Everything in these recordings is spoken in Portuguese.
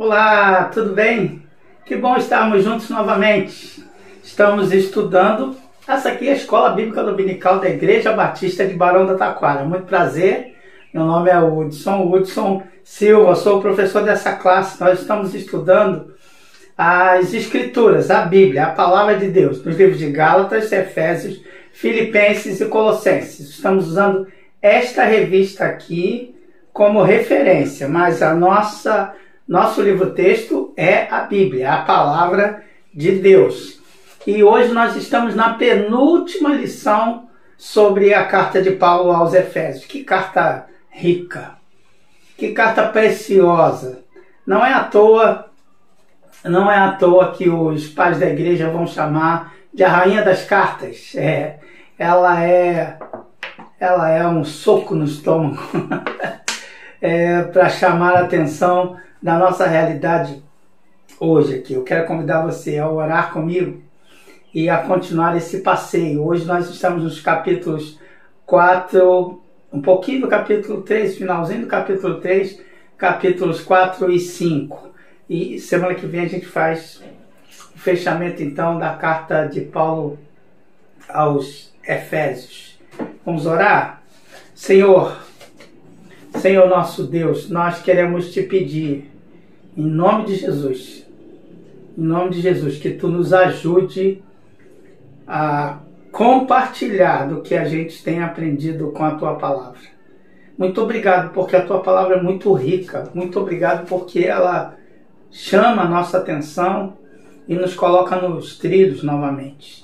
Olá, tudo bem? Que bom estarmos juntos novamente. Estamos estudando. Essa aqui é a Escola Bíblica Dominical da Igreja Batista de Barão da Taquara. Muito prazer, meu nome é Hudson Silva, sou o professor dessa classe. Nós estamos estudando as Escrituras, a Bíblia, a Palavra de Deus, nos livros de Gálatas, Efésios, Filipenses e Colossenses. Estamos usando esta revista aqui como referência, mas nosso livro-texto é a Bíblia, a Palavra de Deus. E hoje nós estamos na penúltima lição sobre a carta de Paulo aos Efésios. Que carta rica, que carta preciosa. Não é à toa que os pais da igreja vão chamar de a rainha das cartas. Ela é um soco no estômago para chamar a atenção da nossa realidade hoje aqui. Eu quero convidar você a orar comigo e a continuar esse passeio. Hoje nós estamos nos capítulos 4, um pouquinho do capítulo 3, finalzinho do capítulo 3, capítulos 4 e 5. E semana que vem a gente faz o fechamento então da carta de Paulo aos Efésios. Vamos orar? Senhor nosso Deus, nós queremos te pedir, em nome de Jesus, que tu nos ajude a compartilhar do que a gente tem aprendido com a tua palavra. Muito obrigado porque a tua palavra é muito rica. Muito obrigado porque ela chama a nossa atenção e nos coloca nos trilhos novamente.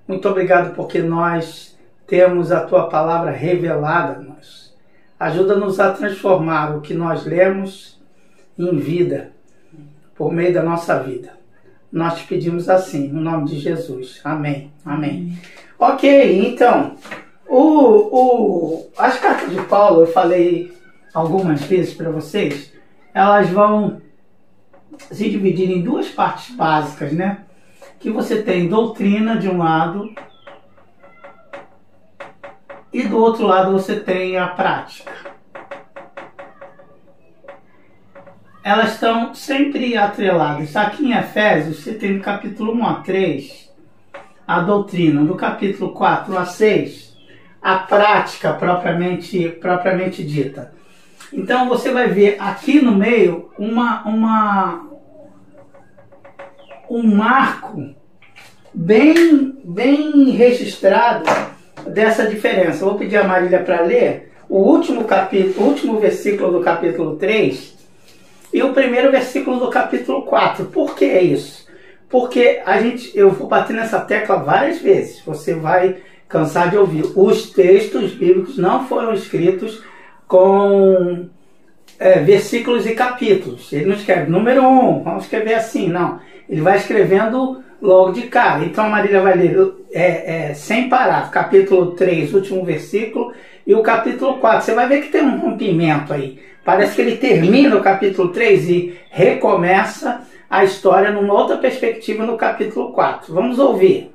Muito obrigado porque nós temos a tua palavra revelada a nós. Ajuda-nos a transformar o que nós lemos em vida, por meio da nossa vida. Nós te pedimos assim, no nome de Jesus. Amém. Amém. Ok, então, as cartas de Paulo, eu falei algumas vezes para vocês, elas vão se dividir em duas partes básicas, né? Que você tem doutrina de um lado e do outro lado você tem a prática. Elas estão sempre atreladas. Aqui em Efésios, você tem no capítulo 1 a 3, a doutrina. No capítulo 4 a 6, a prática propriamente dita. Então você vai ver aqui no meio um marco bem registrado dessa diferença. Eu vou pedir a Marília para ler o último versículo do capítulo 3 e o primeiro versículo do capítulo 4. Por que é isso? Porque eu vou bater nessa tecla várias vezes. Você vai cansar de ouvir. Os textos bíblicos não foram escritos com versículos e capítulos. Ele não escreve número 1, vamos escrever assim, não. Ele vai escrevendo logo de cara. Então a Marília vai ler sem parar, capítulo 3, último versículo, e o capítulo 4. Você vai ver que tem um rompimento aí. Parece que ele termina o capítulo 3 e recomeça a história numa outra perspectiva no capítulo 4. Vamos ouvir.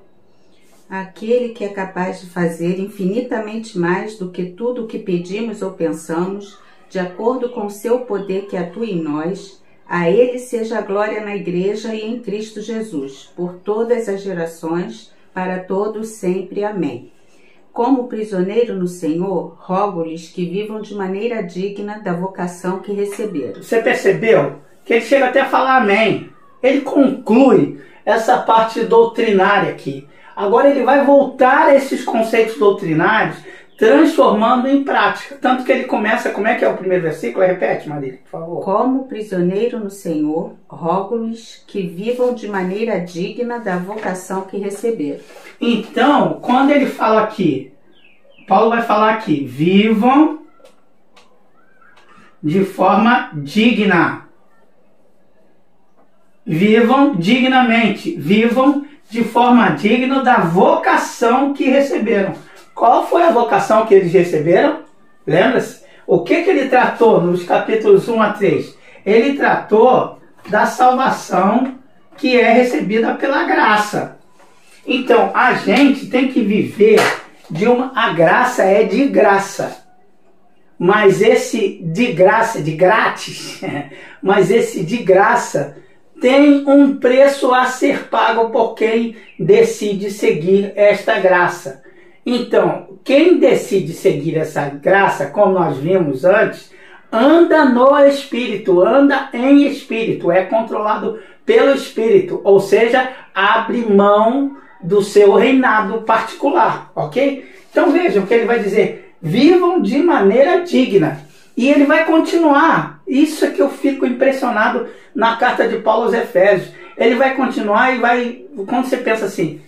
Aquele que é capaz de fazer infinitamente mais do que tudo o que pedimos ou pensamos, de acordo com o seu poder que atua em nós, a ele seja a glória na igreja e em Cristo Jesus, por todas as gerações, para todos sempre. Amém. Como prisioneiro no Senhor, rogo-lhes que vivam de maneira digna da vocação que receberam. Você percebeu que ele chega até a falar amém? Ele conclui essa parte doutrinária aqui. Agora ele vai voltar a esses conceitos doutrinários, transformando em prática. Tanto que ele começa, como é que é o primeiro versículo? Repete, Marília, por favor. Como prisioneiro no Senhor, rogo-lhes que vivam de maneira digna da vocação que receberam. Então, quando ele fala aqui, Paulo vai falar aqui, vivam de forma digna. Vivam dignamente. Vivam de forma digna da vocação que receberam. Qual foi a vocação que eles receberam? Lembra-se? O que ele tratou nos capítulos 1 a 3? Ele tratou da salvação que é recebida pela graça. Então, a gente tem que viver a graça é de graça. Mas esse de graça, de grátis, mas esse de graça tem um preço a ser pago por quem decide seguir esta graça. Então, quem decide seguir essa graça, como nós vimos antes, anda no Espírito, anda em Espírito, é controlado pelo Espírito, ou seja, abre mão do seu reinado particular, ok? Então vejam que ele vai dizer, vivam de maneira digna. E ele vai continuar. Isso é que eu fico impressionado na carta de Paulo aos Efésios. Ele vai continuar e vai... Quando você pensa assim,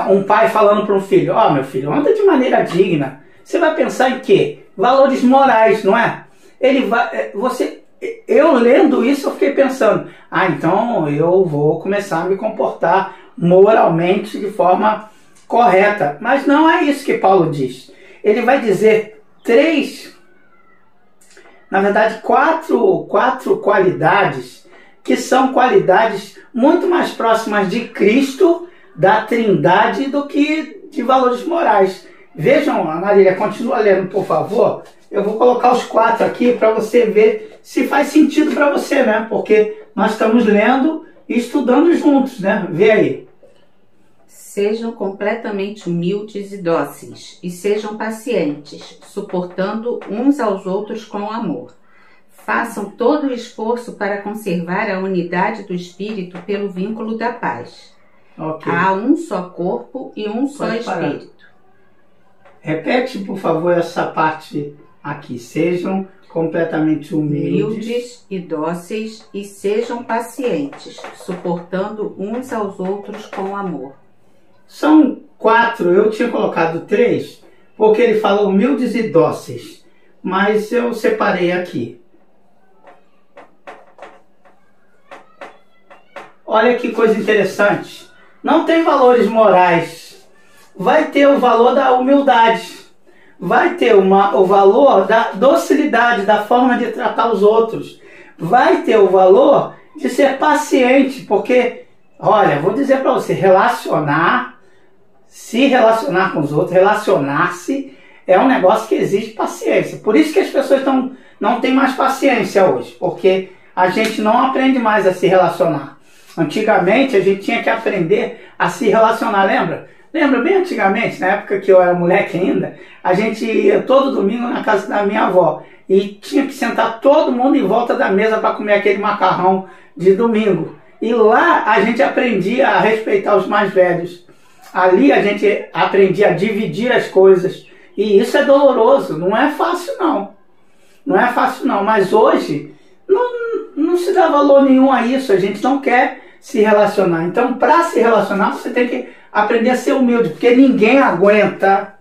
um pai falando para um filho, ó, meu filho, anda de maneira digna. Você vai pensar em quê? Valores morais, não é? Ele vai... Eu lendo isso, eu fiquei pensando, então eu vou começar a me comportar moralmente de forma correta. Mas não é isso que Paulo diz. Ele vai dizer quatro qualidades que são qualidades muito mais próximas de Cristo, da Trindade, do que de valores morais. Vejam, Ana Marília, continua lendo, por favor. Eu vou colocar os 4 aqui para você ver se faz sentido para você, né? Porque nós estamos lendo e estudando juntos, né? Vê aí. Sejam completamente humildes e dóceis, e sejam pacientes, suportando uns aos outros com amor. Façam todo o esforço para conservar a unidade do Espírito pelo vínculo da paz. Okay. Há um só corpo e um só Espírito. Repete, por favor, essa parte aqui. Sejam completamente humildes e dóceis, e sejam pacientes, suportando uns aos outros com amor. São 4, eu tinha colocado 3, porque ele fala humildes e dóceis, mas eu separei aqui. Olha que coisa interessante, não tem valores morais, vai ter o valor da humildade, vai ter o valor da docilidade, da forma de tratar os outros, vai ter o valor de ser paciente, porque, olha, vou dizer para você, se relacionar com os outros, relacionar-se, é um negócio que exige paciência. Por isso que as pessoas não têm mais paciência hoje, porque a gente não aprende mais a se relacionar. Antigamente a gente tinha que aprender a se relacionar, lembra? Lembra bem antigamente, na época que eu era moleque ainda, a gente ia todo domingo na casa da minha avó e tinha que sentar todo mundo em volta da mesa para comer aquele macarrão de domingo. E lá a gente aprendia a respeitar os mais velhos. Ali a gente aprendia a dividir as coisas. E isso é doloroso, não é fácil não. Não é fácil não, mas hoje não se dá valor nenhum a isso, a gente não quer se relacionar. Então, para se relacionar, você tem que aprender a ser humilde, porque ninguém aguenta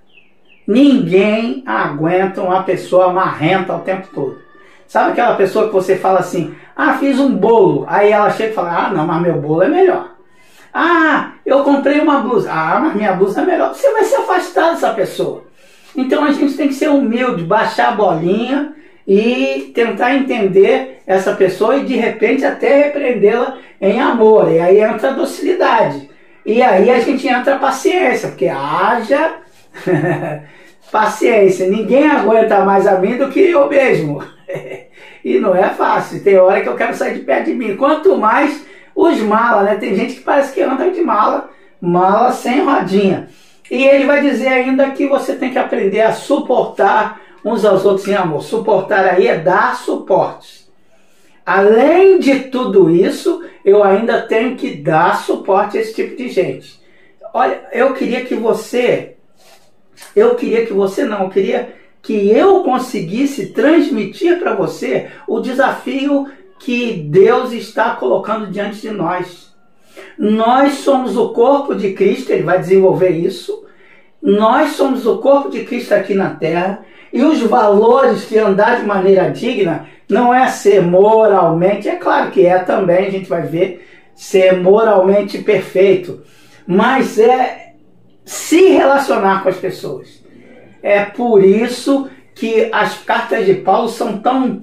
uma pessoa marrenta o tempo todo. Sabe aquela pessoa que você fala assim, fiz um bolo, aí ela chega e fala, não, mas meu bolo é melhor. Eu comprei uma blusa, mas minha blusa é melhor. Você vai se afastar dessa pessoa. Então a gente tem que ser humilde, baixar a bolinha e tentar entender essa pessoa e de repente até repreendê-la em amor. E aí entra a docilidade. E aí a gente entra a paciência, porque haja paciência. Ninguém aguenta mais a mim do que eu mesmo. E não é fácil. Tem hora que eu quero sair de perto de mim. Quanto mais os malas, né? Tem gente que parece que anda de mala sem rodinha. E ele vai dizer ainda que você tem que aprender a suportar uns aos outros em amor. Suportar aí é dar suporte. Além de tudo isso, eu ainda tenho que dar suporte a esse tipo de gente. Olha, eu queria que eu conseguisse transmitir para você o desafio que Deus está colocando diante de nós. Nós somos o corpo de Cristo, ele vai desenvolver isso. Nós somos o corpo de Cristo aqui na terra. E os valores de andar de maneira digna não é ser moralmente, é claro que é também, a gente vai ver, ser moralmente perfeito, mas é se relacionar com as pessoas. É por isso que as cartas de Paulo são tão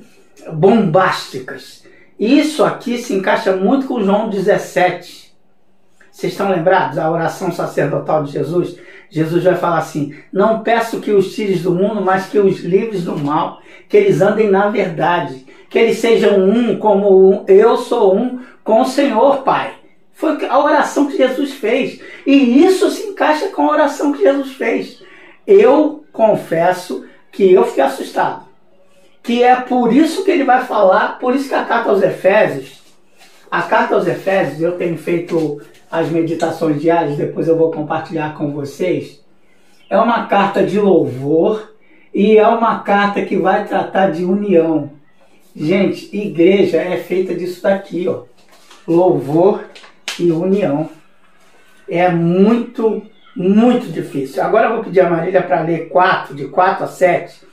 bombásticas. Isso aqui se encaixa muito com João 17. Vocês estão lembrados da oração sacerdotal de Jesus? Jesus vai falar assim, não peço que os tires do mundo, mas que os livres do mal, que eles andem na verdade, que eles sejam um como eu sou um com o Senhor, Pai. Foi a oração que Jesus fez. E isso se encaixa com a oração que Jesus fez. Eu confesso que eu fiquei assustado. Que é por isso que ele vai falar, por isso que a carta aos Efésios, eu tenho feito as meditações diárias, depois eu vou compartilhar com vocês. É uma carta de louvor e é uma carta que vai tratar de união. Gente, igreja é feita disso daqui, ó. Louvor e união. É muito, muito difícil. Agora eu vou pedir a Marília para ler de 4 a 7.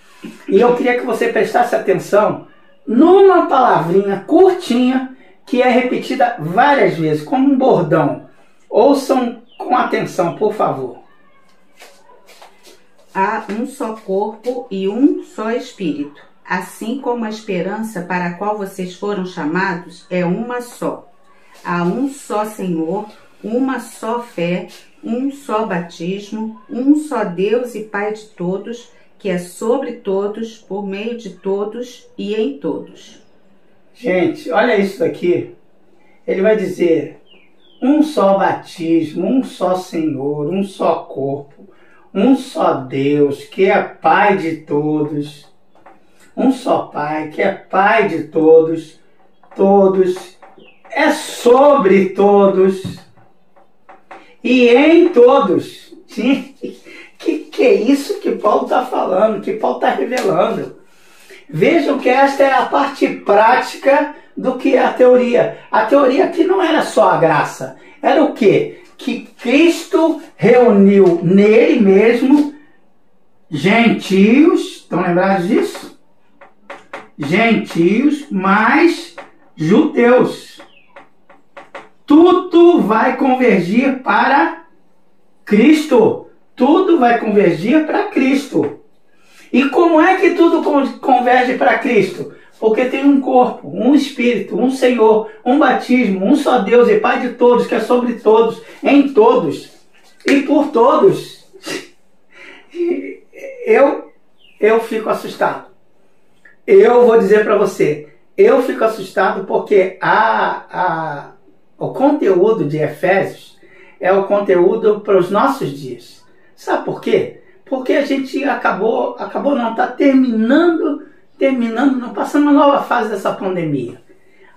E eu queria que você prestasse atenção numa palavrinha curtinha que é repetida várias vezes, como um bordão. Ouçam com atenção, por favor. Há um só corpo e um só espírito, assim como a esperança para a qual vocês foram chamados é uma só. Há um só Senhor, uma só fé, um só batismo, um só Deus e Pai de todos, que é sobre todos, por meio de todos e em todos. Gente, olha isso daqui. Ele vai dizer um só batismo, um só Senhor, um só corpo, um só Deus, que é Pai de todos. Um só Pai, que é Pai de todos. Todos. É sobre todos. E em todos. Gente, que é isso que Paulo está falando, que Paulo está revelando. Vejam que esta é a parte prática do que é a teoria. A teoria aqui não era só a graça. Era o quê? Que Cristo reuniu nele mesmo gentios, estão lembrados disso? Gentios mais judeus. Tudo vai convergir para Cristo. Tudo vai convergir para Cristo. E como é que tudo converge para Cristo? Porque tem um corpo, um espírito, um Senhor, um batismo, um só Deus e Pai de todos, que é sobre todos, em todos e por todos. Eu fico assustado. Eu vou dizer para você, eu fico assustado porque o conteúdo de Efésios é o conteúdo para os nossos dias. Sabe por quê? Porque a gente acabou não, está terminando, não, passando uma nova fase dessa pandemia.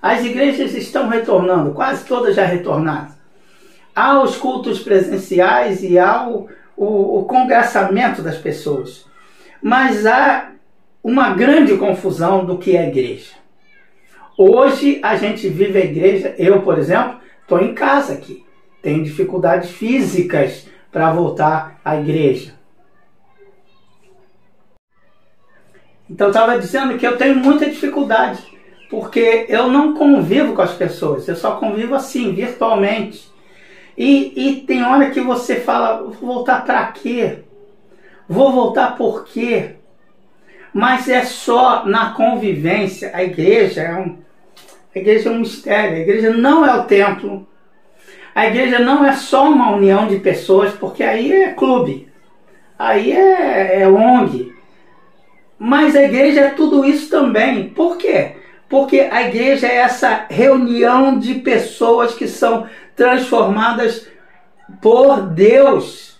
As igrejas estão retornando, quase todas já retornaram. Há os cultos presenciais e há o congressamento das pessoas. Mas há uma grande confusão do que é igreja. Hoje a gente vive a igreja, eu, por exemplo, estou em casa aqui. Tenho dificuldades físicas para voltar à igreja. Então eu estava dizendo que eu tenho muita dificuldade, porque eu não convivo com as pessoas, eu só convivo assim, virtualmente. E tem hora que você fala, vou voltar para quê? Vou voltar por quê? Mas é só na convivência. A igreja é um mistério, a igreja não é o templo. A igreja não é só uma união de pessoas, porque aí é clube, aí é ONG. Mas a igreja é tudo isso também. Por quê? Porque a igreja é essa reunião de pessoas que são transformadas por Deus.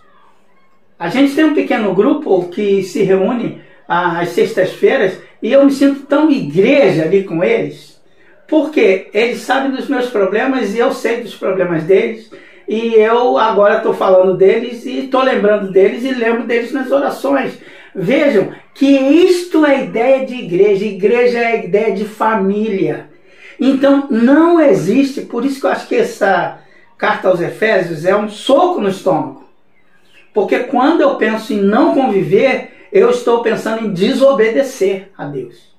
A gente tem um pequeno grupo que se reúne às sextas-feiras e eu me sinto tão igreja ali com eles. Porque eles sabem dos meus problemas e eu sei dos problemas deles. E eu agora estou falando deles e estou lembrando deles e lembro deles nas orações. Vejam que isto é a ideia de igreja. Igreja é a ideia de família. Então não existe, por isso que eu acho que essa carta aos Efésios é um soco no estômago. Porque quando eu penso em não conviver, eu estou pensando em desobedecer a Deus.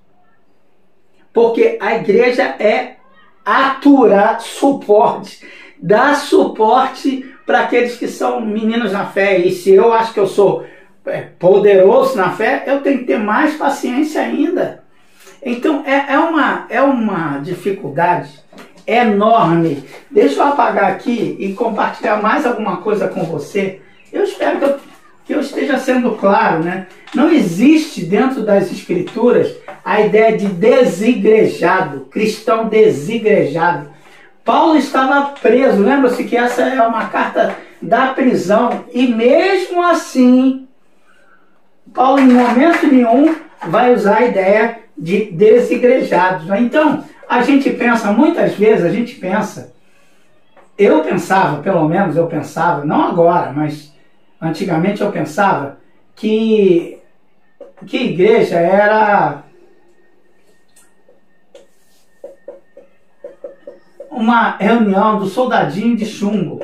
Porque a igreja é aturar suporte, dar suporte para aqueles que são meninos na fé. E se eu acho que eu sou poderoso na fé, eu tenho que ter mais paciência ainda. Então é uma dificuldade enorme. Deixa eu apagar aqui e compartilhar mais alguma coisa com você. Eu espero que eu esteja sendo claro, né? Não existe dentro das Escrituras a ideia de desigrejado, cristão desigrejado. Paulo estava preso, lembra-se que essa é uma carta da prisão, e mesmo assim, Paulo em momento nenhum vai usar a ideia de desigrejados. Então, a gente pensa, muitas vezes a gente pensa, eu pensava, pelo menos eu pensava, não agora, mas antigamente eu pensava que igreja era uma reunião do soldadinho de chumbo.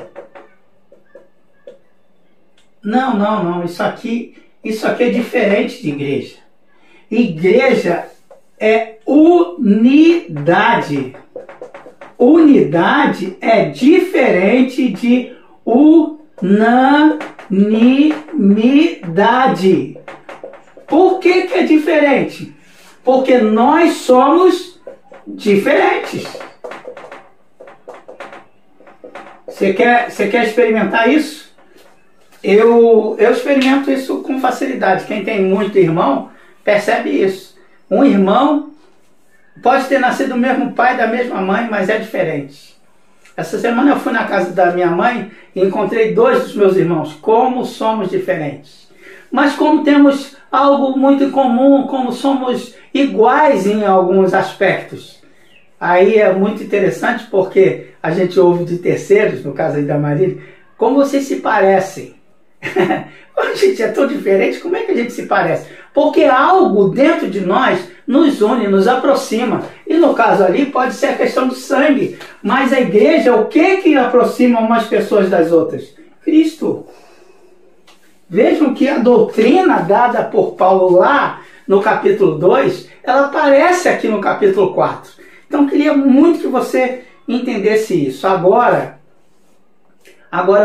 Não, isso aqui é diferente de igreja. Igreja é unidade. Unidade é diferente de unanimidade. Por que é diferente? Porque nós somos diferentes. Você quer experimentar isso? Eu experimento isso com facilidade. Quem tem muito irmão percebe isso. Um irmão pode ter nascido do mesmo pai, da mesma mãe, mas é diferente. Essa semana eu fui na casa da minha mãe e encontrei 2 dos meus irmãos. Como somos diferentes. Mas como temos algo muito em comum, como somos iguais em alguns aspectos. Aí é muito interessante porque a gente ouve de terceiros, no caso aí da Marília, como vocês se parecem. A gente é tão diferente, como é que a gente se parece? Porque algo dentro de nós nos une, nos aproxima. E no caso ali pode ser a questão do sangue. Mas a igreja, o que aproxima umas pessoas das outras? Cristo. Vejam que a doutrina dada por Paulo lá no capítulo 2, ela aparece aqui no capítulo 4. Então, eu queria muito que você entendesse isso. Agora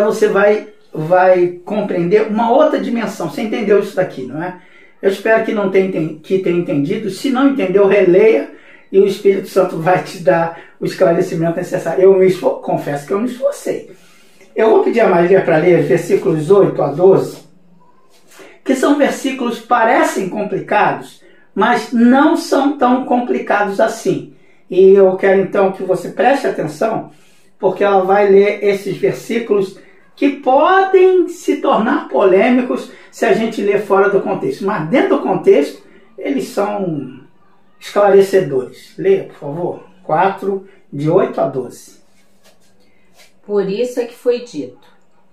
você vai compreender uma outra dimensão. Você entendeu isso daqui, não é? Eu espero que tenha entendido. Se não entendeu, releia e o Espírito Santo vai te dar o esclarecimento necessário. Confesso que eu me esforcei. Eu vou pedir a Marília para ler versículos 8 a 12, que são versículos que parecem complicados, mas não são tão complicados assim. E eu quero então que você preste atenção, porque ela vai ler esses versículos que podem se tornar polêmicos se a gente ler fora do contexto. Mas dentro do contexto, eles são esclarecedores. Leia, por favor. 4, de 8 a 12. Por isso é que foi dito: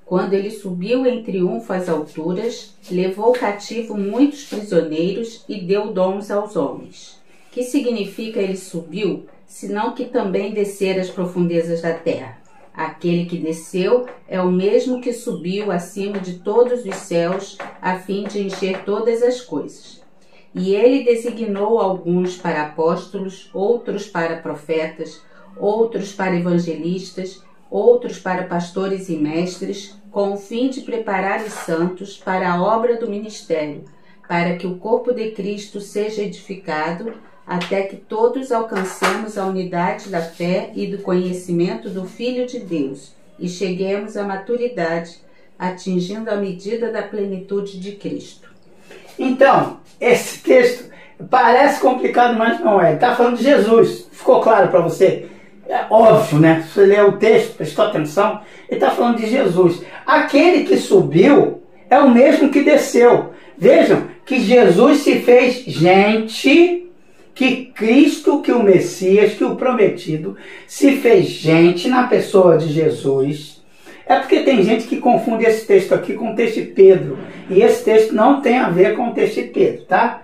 quando ele subiu em triunfo às alturas, levou cativo muitos prisioneiros e deu dons aos homens. Que significa ele subiu, senão que também descer às profundezas da terra? Aquele que desceu é o mesmo que subiu acima de todos os céus, a fim de encher todas as coisas. E ele designou alguns para apóstolos, outros para profetas, outros para evangelistas, outros para pastores e mestres, com o fim de preparar os santos para a obra do ministério, para que o corpo de Cristo seja edificado, até que todos alcancemos a unidade da fé e do conhecimento do Filho de Deus e cheguemos à maturidade, atingindo a medida da plenitude de Cristo. Então, esse texto parece complicado, mas não é. Ele está falando de Jesus. Ficou claro para você? É óbvio, né? Se você leu o texto, prestou atenção, ele está falando de Jesus. Aquele que subiu é o mesmo que desceu. Vejam que Jesus se fez gente, que Cristo, que o Messias, que o prometido, se fez gente na pessoa de Jesus. É porque tem gente que confunde esse texto aqui com o texto de Pedro. E esse texto não tem a ver com o texto de Pedro, tá?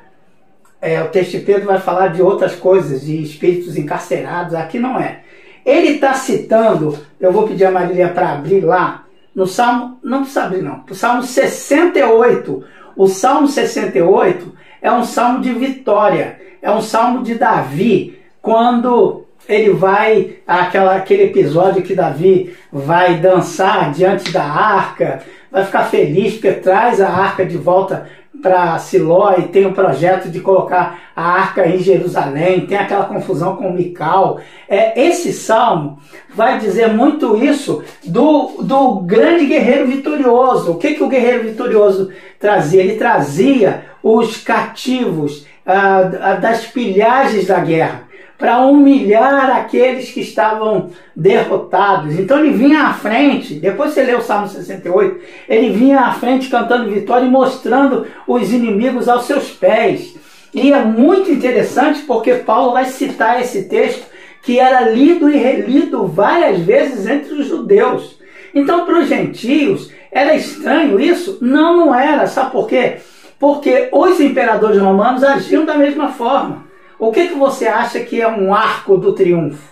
O texto de Pedro vai falar de outras coisas, de espíritos encarcerados. Aqui não é. Ele está citando, eu vou pedir a Marília para abrir lá, no Salmo, não precisa abrir não, o Salmo 68. O Salmo 68 é um salmo de vitória, é um salmo de Davi, quando ele vai, aquele episódio que Davi vai dançar diante da arca, vai ficar feliz porque traz a arca de volta para Siló e tem o projeto de colocar a arca em Jerusalém, tem aquela confusão com Mical. Esse salmo vai dizer muito isso do grande guerreiro vitorioso. O que o guerreiro vitorioso trazia? Ele trazia os cativos das pilhagens da guerra, para humilhar aqueles que estavam derrotados. Então ele vinha à frente, depois você lê o Salmo 68, ele vinha à frente cantando vitória e mostrando os inimigos aos seus pés. E é muito interessante porque Paulo vai citar esse texto que era lido e relido várias vezes entre os judeus. Então para os gentios era estranho isso? Não, não era. Sabe por quê? Porque os imperadores romanos agiam da mesma forma. O que você acha que é um arco do triunfo?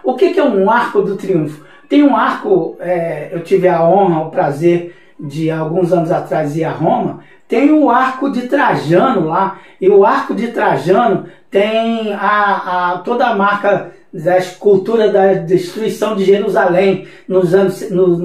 O que é um arco do triunfo? Tem um arco, eu tive a honra, o prazer de alguns anos atrás ir a Roma, tem o arco de Trajano lá, e o arco de Trajano tem toda a marca da escultura da destruição de Jerusalém no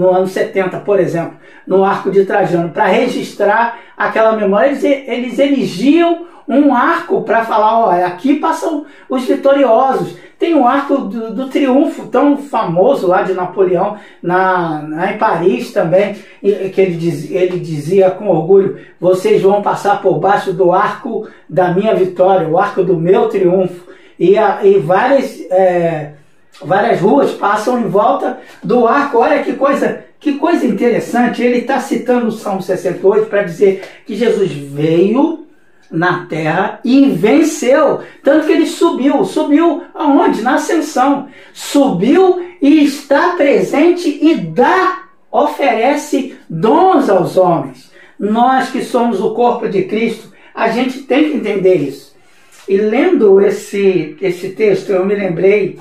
ano 70, por exemplo, no arco de Trajano, para registrar aquela memória. Eles erigiam um arco para falar, ó, aqui passam os vitoriosos. Tem um arco do triunfo tão famoso lá de Napoleão, em Paris também, que ele dizia com orgulho: vocês vão passar por baixo do arco da minha vitória, o arco do meu triunfo. E várias ruas passam em volta do arco. Olha que coisa interessante. Ele está citando o Salmo 68 para dizer que Jesus veio na terra e venceu, tanto que ele subiu aonde? Na ascensão, subiu e está presente e oferece dons aos homens. Nós que somos o corpo de Cristo, a gente tem que entender isso. E lendo esse texto, eu me lembrei,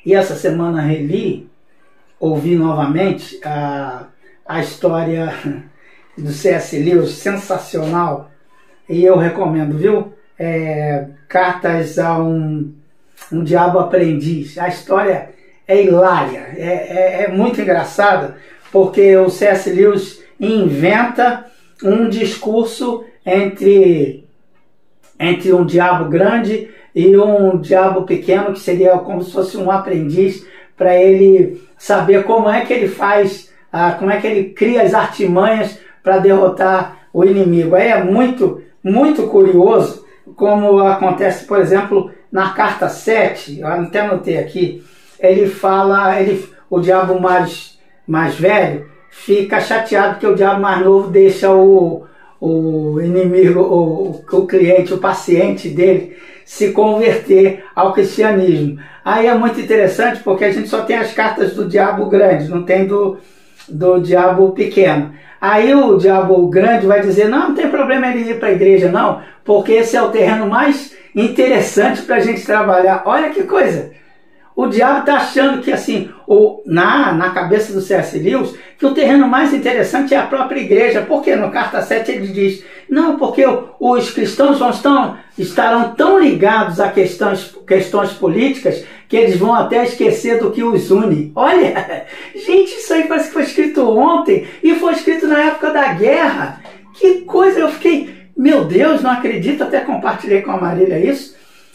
e essa semana ouvi novamente a história do C.S. Lewis, sensacional. E eu recomendo, viu? Cartas a um Diabo Aprendiz. A história é hilária, é muito engraçada, porque o C.S. Lewis inventa um discurso entre um diabo grande e um diabo pequeno, que seria como se fosse um aprendiz, para ele saber como é que ele faz, como é que ele cria as artimanhas para derrotar o inimigo. Aí é muito curioso como acontece, por exemplo, na carta 7, eu até anotei aqui, ele fala, o diabo mais velho fica chateado porque o diabo mais novo deixa o inimigo, o cliente, o paciente dele se converter ao cristianismo. Aí é muito interessante porque a gente só tem as cartas do diabo grande, não tem do diabo pequeno. Aí o diabo grande vai dizer: não tem problema ele ir para a igreja não, porque esse é o terreno mais interessante para a gente trabalhar. Olha que coisa! O diabo está achando que, assim, na cabeça do C.S. Lewis, que o terreno mais interessante é a própria igreja. Porque no carta 7 ele diz: não, porque os cristãos estarão tão ligados a questões políticas que eles vão até esquecer do que os une. Olha, gente, isso aí parece que foi escrito ontem e foi escrito na época da guerra. Que coisa! Eu fiquei, meu Deus, não acredito, até compartilhei com a Marília isso.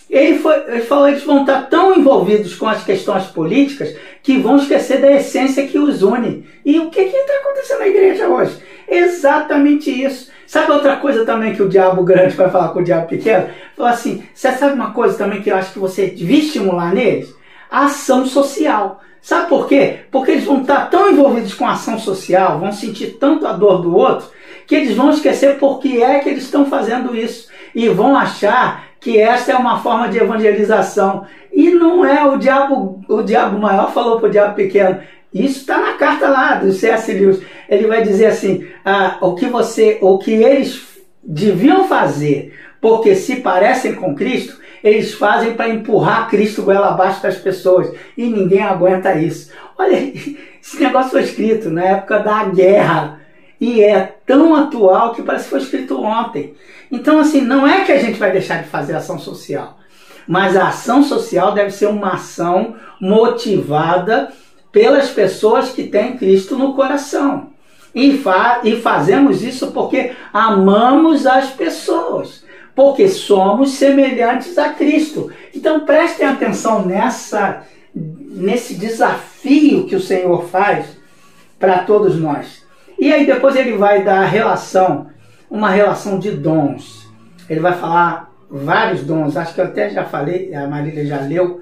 Ele falou: eles vão estar tão envolvidos com as questões políticas que vão esquecer da essência que os une. E o que está acontecendo na igreja hoje? Exatamente isso. Sabe outra coisa também que o diabo grande vai falar com o diabo pequeno? Falou assim: você sabe uma coisa também que eu acho que você devia estimular neles? A ação social. Sabe por quê? Porque eles vão estar tão envolvidos com a ação social, vão sentir tanto a dor do outro, que eles vão esquecer por que é que eles estão fazendo isso. E vão achar que essa é uma forma de evangelização. E não é. O diabo maior falou para o diabo pequeno. Isso está na carta lá do C.S. Lewis. Ele vai dizer assim: o que eles deviam fazer, porque se parecem com Cristo, eles fazem para empurrar Cristo goela abaixo das pessoas. E ninguém aguenta isso. Olha, esse negócio foi escrito na época da guerra. E é tão atual que parece que foi escrito ontem. Então, assim, não é que a gente vai deixar de fazer ação social, mas a ação social deve ser uma ação motivada pelas pessoas que têm Cristo no coração. E fazemos isso porque amamos as pessoas, porque somos semelhantes a Cristo. Então prestem atenção nesse desafio que o Senhor faz para todos nós. E aí depois ele vai dar uma relação de dons. Ele vai falar vários dons, acho que eu até já falei, a Marília já leu,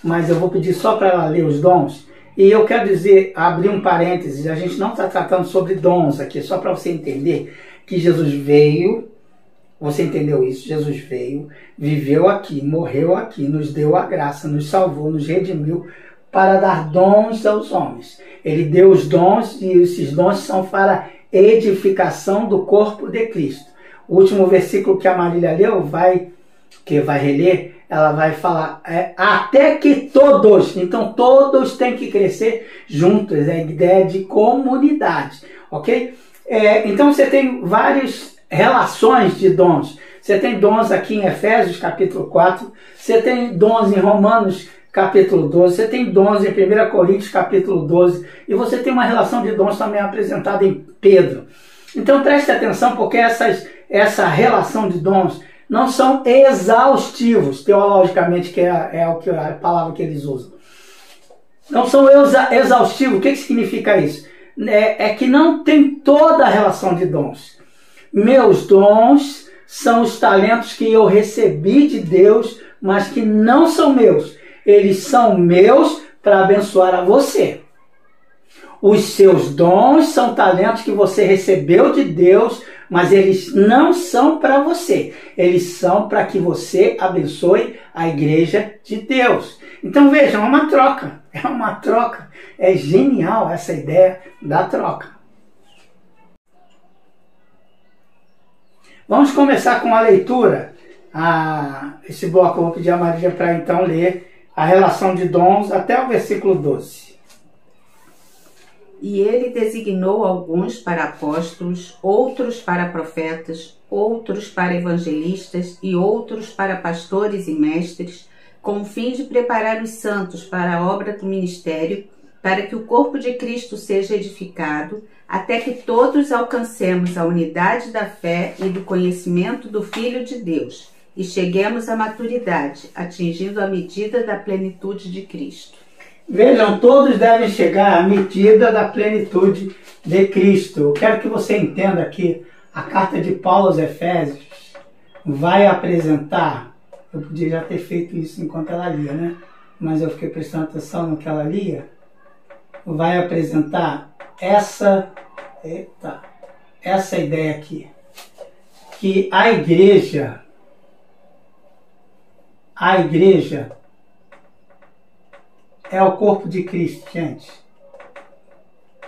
mas eu vou pedir só para ela ler os dons. E eu quero dizer, abrir um parênteses, a gente não está tratando sobre dons aqui, só para você entender que Jesus veio, você entendeu isso? Jesus veio, viveu aqui, morreu aqui, nos deu a graça, nos salvou, nos redimiu para dar dons aos homens. Ele deu os dons e esses dons são para edificação do corpo de Cristo. O último versículo que a Marília leu, que vai reler, ela vai falar, até que todos, então todos têm que crescer juntos, é a ideia de comunidade, ok? Então você tem várias relações de dons. Você tem dons aqui em Efésios capítulo 4, você tem dons em Romanos capítulo 12, você tem dons em 1 Coríntios capítulo 12, e você tem uma relação de dons também apresentada em Pedro. Então preste atenção, porque essa relação de dons não são exaustivos, teologicamente, que é a palavra que eles usam. Não são exaustivos. O que significa isso? É que não tem toda a relação de dons. Meus dons são os talentos que eu recebi de Deus, mas que não são meus. Eles são meus para abençoar a você. Os seus dons são talentos que você recebeu de Deus, mas eles não são para você. Eles são para que você abençoe a igreja de Deus. Então vejam, é uma troca. É uma troca. É genial essa ideia da troca. Vamos começar com a leitura. Esse bloco eu vou pedir a Maria para então ler a relação de dons até o versículo 12. E ele designou alguns para apóstolos, outros para profetas, outros para evangelistas e outros para pastores e mestres, com o fim de preparar os santos para a obra do ministério, para que o corpo de Cristo seja edificado, até que todos alcancemos a unidade da fé e do conhecimento do Filho de Deus, e cheguemos à maturidade, atingindo a medida da plenitude de Cristo. Vejam, todos devem chegar à medida da plenitude de Cristo. Eu quero que você entenda que a carta de Paulo aos Efésios vai apresentar, eu podia já ter feito isso enquanto ela lia, né? Mas eu fiquei prestando atenção no que ela lia. Vai apresentar essa ideia aqui, que a igreja é o corpo de Cristo, gente.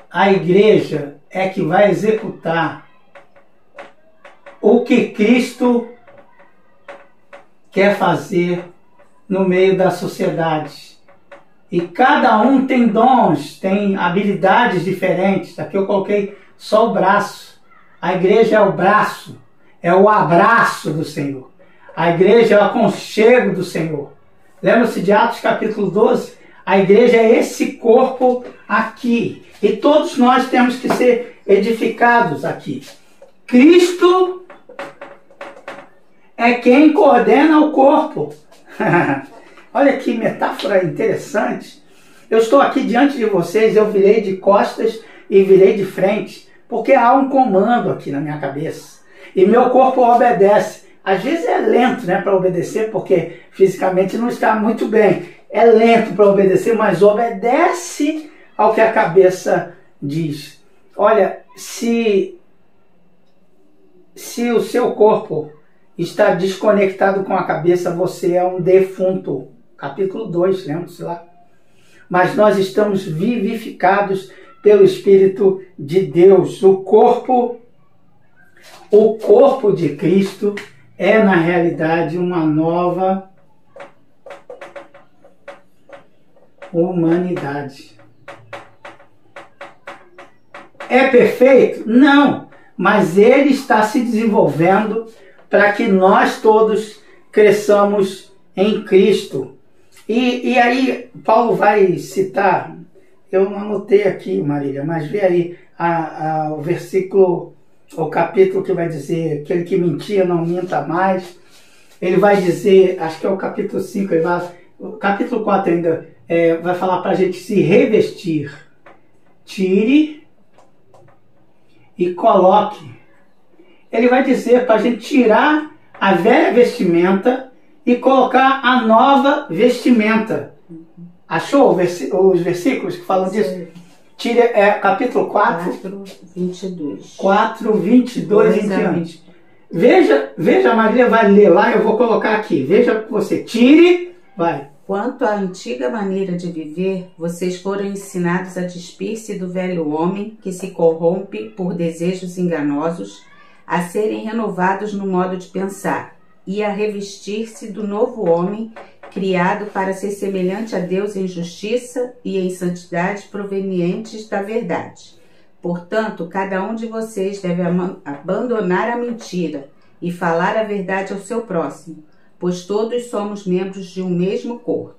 A igreja é que vai executar o que Cristo quer fazer no meio da sociedade. E cada um tem dons, tem habilidades diferentes. Aqui eu coloquei só o braço. A igreja é o braço, é o abraço do Senhor. A igreja é o aconchego do Senhor. Lembra-se de Atos capítulo 12? A igreja é esse corpo aqui. E todos nós temos que ser edificados aqui. Cristo é quem coordena o corpo. Olha que metáfora interessante. Eu estou aqui diante de vocês, eu virei de costas e virei de frente, porque há um comando aqui na minha cabeça. E meu corpo obedece. Às vezes é lento, né, para obedecer, porque fisicamente não está muito bem. É lento para obedecer, mas obedece ao que a cabeça diz. Olha, se o seu corpo está desconectado com a cabeça, você é um defunto. Capítulo 2, lembra-se lá? Mas nós estamos vivificados pelo Espírito de Deus. O corpo de Cristo é, na realidade, uma nova humanidade. É perfeito? Não, mas ele está se desenvolvendo para que nós todos cresçamos em Cristo. E aí Paulo vai citar eu não anotei aqui, Marília, mas vê aí o versículo, o capítulo que vai dizer: aquele que mentia não minta mais. Ele vai dizer, acho que é o capítulo 5, o capítulo 4 ainda, vai falar para a gente se revestir. Tire e coloque. Ele vai dizer para a gente tirar a velha vestimenta e colocar a nova vestimenta. Achou os versículos que falam disso? Tire, capítulo 4, 22. 4, 22 em diante. Veja, a Maria vai ler lá, eu vou colocar aqui. Veja você, tire, vai. Quanto à antiga maneira de viver, vocês foram ensinados a despir-se do velho homem que se corrompe por desejos enganosos, a serem renovados no modo de pensar e a revestir-se do novo homem, criado para ser semelhante a Deus em justiça e em santidade provenientes da verdade. Portanto, cada um de vocês deve abandonar a mentira e falar a verdade ao seu próximo, pois todos somos membros de um mesmo corpo.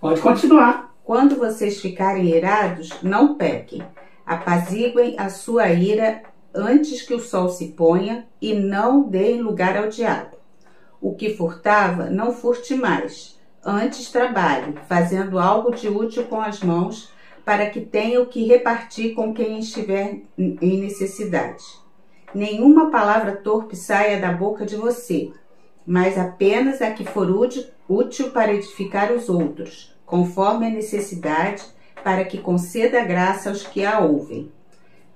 Pode continuar. Quando vocês ficarem irados, não pequem. Apaziguem a sua ira antes que o sol se ponha e não deem lugar ao diabo. O que furtava, não furte mais. Antes trabalhe, fazendo algo de útil com as mãos, para que tenha o que repartir com quem estiver em necessidade. Nenhuma palavra torpe saia da boca de você, mas apenas a que for útil para edificar os outros, conforme a necessidade, para que conceda graça aos que a ouvem.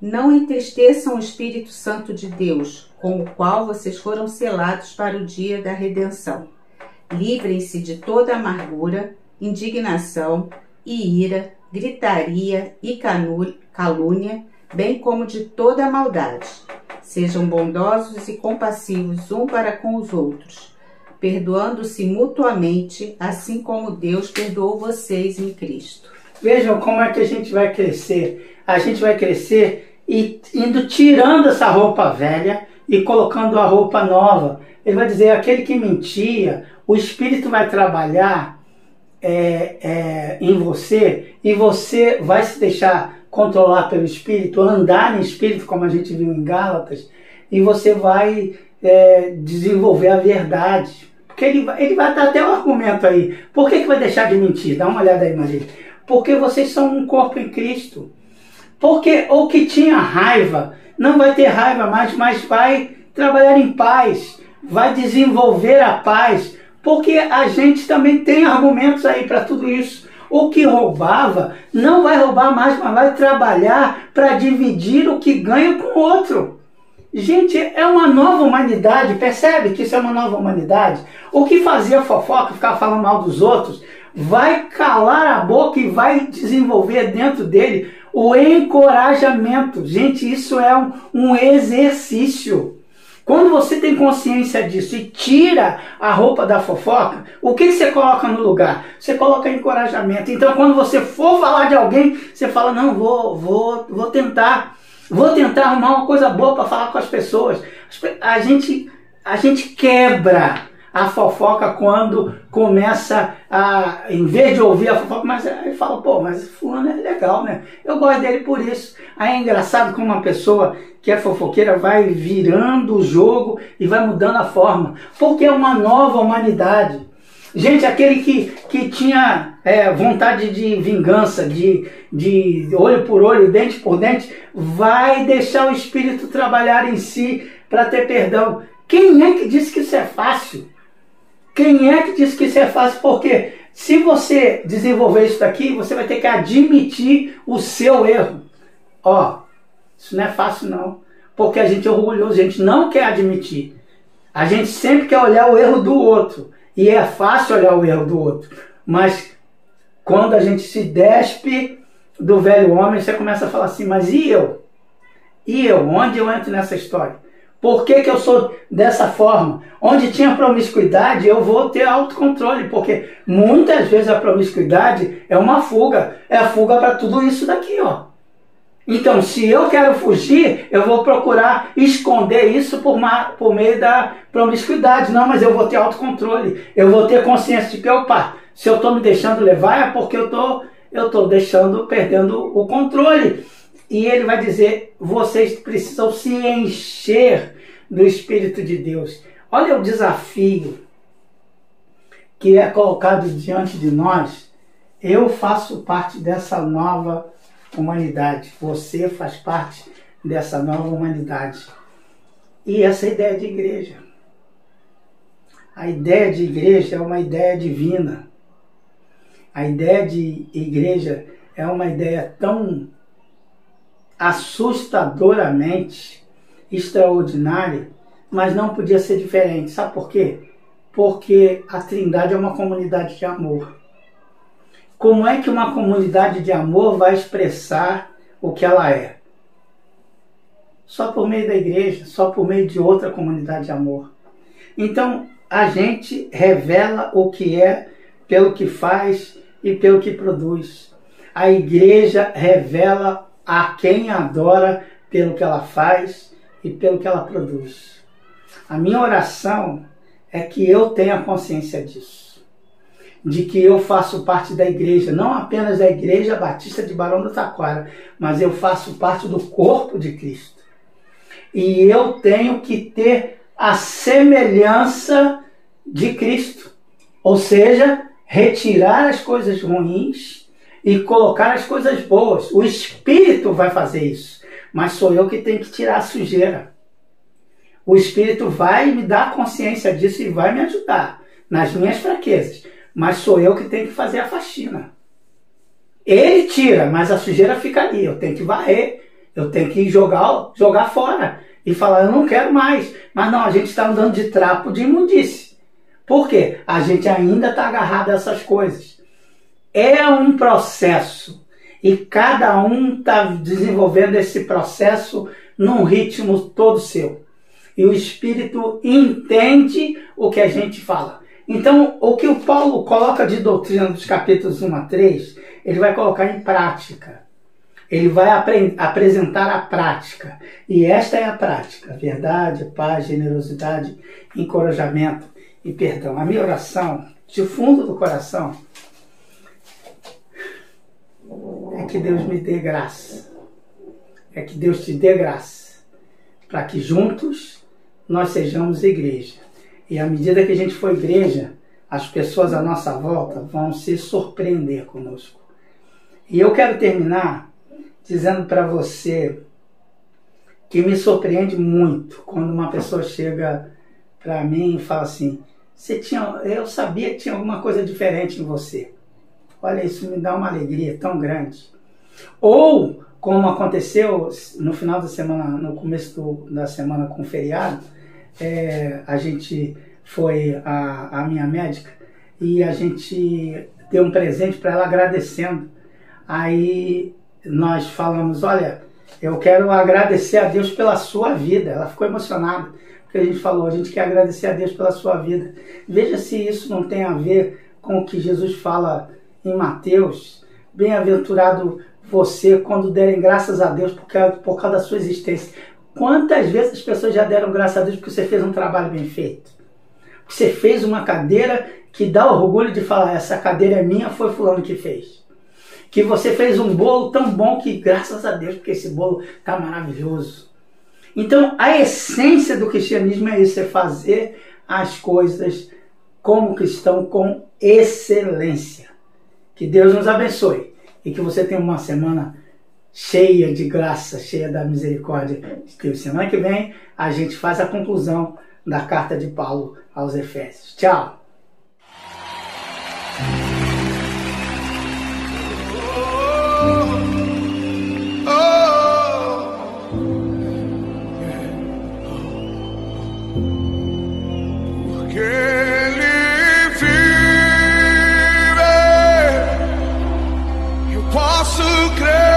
Não entristeçam o Espírito Santo de Deus, com o qual vocês foram selados para o dia da redenção. Livrem-se de toda amargura, indignação e ira, gritaria e calúnia, bem como de toda a maldade. Sejam bondosos e compassivos um para com os outros, perdoando-se mutuamente, assim como Deus perdoou vocês em Cristo. Vejam como é que a gente vai crescer. A gente vai crescer e indo tirando essa roupa velha e colocando a roupa nova. Ele vai dizer, aquele que mentia, o Espírito vai trabalhar em você e você vai se deixar controlar pelo Espírito, andar no Espírito, como a gente viu em Gálatas, e você vai desenvolver a verdade. Porque ele vai dar até um argumento aí. Por que vai deixar de mentir? Dá uma olhada aí, Maria. Porque vocês são um corpo em Cristo. Porque o que tinha raiva, não vai ter raiva mais, mas vai trabalhar em paz, vai desenvolver a paz, porque a gente também tem argumentos aí para tudo isso. O que roubava, não vai roubar mais, mas vai trabalhar para dividir o que ganha com o outro. Gente, é uma nova humanidade, percebe que isso é uma nova humanidade? O que fazia fofoca, ficar falando mal dos outros, vai calar a boca e vai desenvolver dentro dele o encorajamento. Gente, isso é um exercício. Quando você tem consciência disso e tira a roupa da fofoca, o que você coloca no lugar? Você coloca encorajamento. Então, quando você for falar de alguém, você fala, não, vou tentar arrumar uma coisa boa para falar com as pessoas. A gente quebra a fofoca quando começa em vez de ouvir a fofoca, mas aí fala, pô, mas fulano é legal, né? Eu gosto dele por isso. Aí é engraçado como uma pessoa que é fofoqueira vai virando o jogo e vai mudando a forma, porque é uma nova humanidade. Gente, aquele que tinha vontade de vingança, de olho por olho, dente por dente, vai deixar o Espírito trabalhar em si para ter perdão. Quem é que disse que isso é fácil? Quem é que disse que isso é fácil? Porque se você desenvolver isso daqui, você vai ter que admitir o seu erro. Ó, isso não é fácil não, porque a gente é orgulhoso, a gente não quer admitir. A gente sempre quer olhar o erro do outro. E é fácil olhar o erro do outro. Mas quando a gente se despe do velho homem, você começa a falar assim, mas e eu? E eu? Onde eu entro nessa história? Por que eu sou dessa forma? Onde tinha promiscuidade, eu vou ter autocontrole, porque muitas vezes a promiscuidade é uma fuga. É a fuga para tudo isso daqui, ó. Então, se eu quero fugir, eu vou procurar esconder isso por meio da promiscuidade. Não, mas eu vou ter autocontrole. Eu vou ter consciência de que, opa, se eu estou me deixando levar é porque eu estou eu estou perdendo o controle. E ele vai dizer, vocês precisam se encher do Espírito de Deus. Olha o desafio que é colocado diante de nós. Eu faço parte dessa nova humanidade. Você faz parte dessa nova humanidade. E essa ideia de igreja. A ideia de igreja é uma ideia divina. A ideia de igreja é uma ideia tão assustadoramente extraordinária, mas não podia ser diferente. Sabe por quê? Porque a Trindade é uma comunidade de amor. Como é que uma comunidade de amor vai expressar o que ela é? Só por meio da igreja, só por meio de outra comunidade de amor. Então, a gente revela o que é pelo que faz e pelo que produz. A igreja revela a quem adora pelo que ela faz e pelo que ela produz. A minha oração é que eu tenha consciência disso. De que eu faço parte da igreja, não apenas da Igreja Batista de Barão do Taquara, mas eu faço parte do corpo de Cristo. E eu tenho que ter a semelhança de Cristo. Ou seja, retirar as coisas ruins e colocar as coisas boas. O Espírito vai fazer isso, mas sou eu que tenho que tirar a sujeira. O Espírito vai me dar consciência disso e vai me ajudar nas minhas fraquezas, mas sou eu que tenho que fazer a faxina. Ele tira, mas a sujeira fica ali. Eu tenho que varrer, eu tenho que jogar fora e falar, eu não quero mais. Mas não, a gente está andando de trapo de imundície. Por quê? A gente ainda está agarrado a essas coisas. É um processo e cada um está desenvolvendo esse processo num ritmo todo seu. E o Espírito entende o que a gente fala. Então, o que o Paulo coloca de doutrina dos capítulos 1 a 3, ele vai colocar em prática. Ele vai apresentar a prática. E esta é a prática. Verdade, paz, generosidade, encorajamento e perdão. A minha oração, de fundo do coração, é que Deus me dê graça. É que Deus te dê graça. Para que juntos nós sejamos igreja. E à medida que a gente for igreja, as pessoas à nossa volta vão se surpreender conosco. E eu quero terminar dizendo para você que me surpreende muito quando uma pessoa chega para mim e fala assim, eu sabia que tinha alguma coisa diferente em você. Olha, isso me dá uma alegria tão grande. Ou, como aconteceu no final da semana, no começo da semana com o feriado, a gente foi a minha médica e a gente deu um presente para ela agradecendo. Aí nós falamos, olha, eu quero agradecer a Deus pela sua vida. Ela ficou emocionada, porque a gente falou, a gente quer agradecer a Deus pela sua vida. Veja se isso não tem a ver com o que Jesus fala em Mateus. Bem-aventurado você quando derem graças a Deus por causa da sua existência. Quantas vezes as pessoas já deram graças a Deus porque você fez um trabalho bem feito? Você fez uma cadeira que dá orgulho de falar, essa cadeira é minha, foi fulano que fez. Que você fez um bolo tão bom que graças a Deus, porque esse bolo está maravilhoso. Então, a essência do cristianismo é isso, é fazer as coisas como cristão com excelência. Que Deus nos abençoe e que você tenha uma semana cheia de graça, cheia da misericórdia de Deus. Semana que vem a gente faz a conclusão da carta de Paulo aos Efésios. Tchau! Posso crer.